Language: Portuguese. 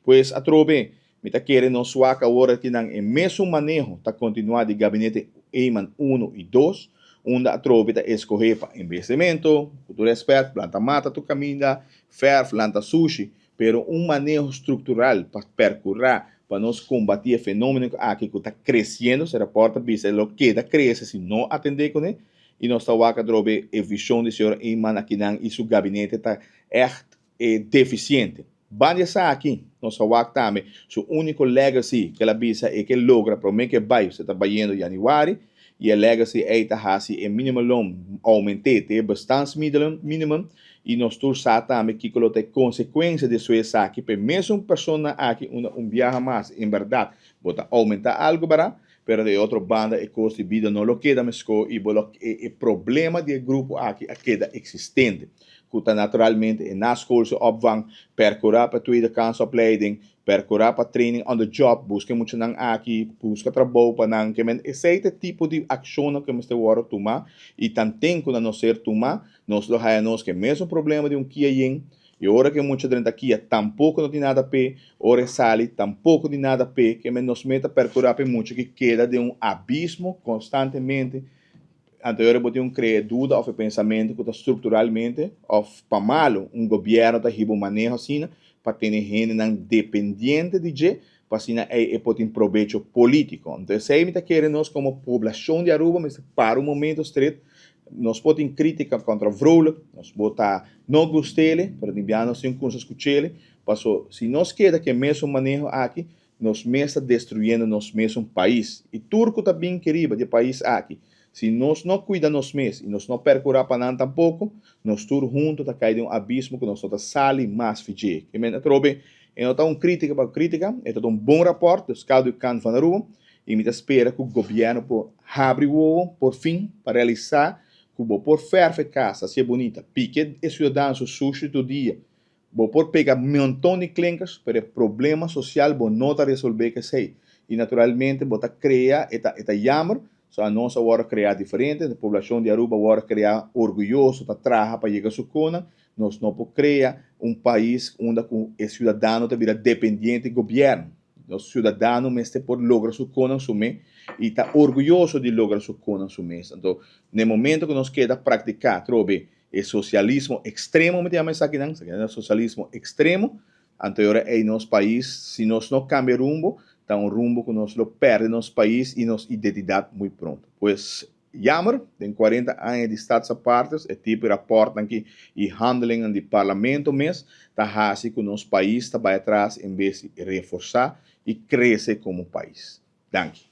Pues a trobe, me ta querem não suaca agora que não é mesmo manejo tá continuar de gabinete Eyman 1 e 2, onde a trobe tá escorrer para investimento, cultura expert, planta mata tu caminha, fer, planta sushi, pero manejo estrutural para percorrer, para nós combater o fenômeno aqui que está crescendo, se reporta, visa lo que está crescendo se não atender com ele, e nós estamos a trobe a visão do senhor Eyman aqui e seu gabinete está deficiente. Banha sa aqui, nossa WAC também, seu único legacy que ela visa é que logra, para mim que vai, você está vaindo em janeiro, e a legacy é que hasi e minimum aumente, tem bastante minimum, e nós todos sabemos que tem consequência de sua aqui, para mesmo pessoa aqui, viaja mais, em verdade, bota aumentar algo para, pero de outra banda, o custo de vida não lo queda mais, e o problema do grupo aqui queda existente. Que naturalmente na school opvang, percurar para tweede kansopleiding, percurar para training on the job, busca muito nang aqui, busca trabalho para nang que men esse tipo de ação que nós temos tomar e também quando nós ser tomar, nós lo hayamos que mesmo problema de kia yin e hora que muita gente aqui tampouco não tem nada pe, hora sali tampouco de nada pe, que men nos meta percurar para muito que queda de abismo constantemente. Anterior botou criar dúvida ou pensamento que estruturalmente ou para malo governo está ribo manejo assim para ter gente não dependente de je para assim pode ter proveito político. Então se aí querem nós como população de Aruba mas para momento estreito nós podemos crítica contra Vrolijk, nós botar não gostele, para enviar nós sem coisas escuchele, passou se nós queda que mesmo manejo aqui nós mesmo está destruindo nosso mesmo país e turco também querido de país aqui. Se nós não cuidamos mesmos e nós não percurar para nada tampouco, nós todos juntos está caindo abismo que nós estamos sali mais fiji. Que me trobe, eu estou crítica para crítica, é bom rapport, dos caldo can van Aruba, e me espera que o governo por abrir o por fim para realizar que o por ferve casa, se é bonita, pique e cidadãos sushi do dia, por pegar montão de clientes, pero problema social não está resolver que sei. E naturalmente, bota criar esta jammer. So, a nossa hora criar diferente, a população de Aruba hora criar orgulhoso, trabalhar para chegar a sua cona. Nós não podemos criar país onde o cidadão está dependente do governo. O cidadão mesmo por lograr sua cona e está orgulhoso de lograr sua cona Então, no momento que nós queremos praticar, trobe, o socialismo extremo, me chama aqui, o socialismo extremo, anterior em nosso país, se nós não cambiamos rumbo, está rumbo que nós lo perde nosso país e nossa identidade muito pronto. Pois, jammer, tem 40 anos de estados apartes, é tipo de rapport aqui e handling de parlamento mesmo, está assim que o nosso país está vai atrás em vez de reforçar e crescer como país. Danke.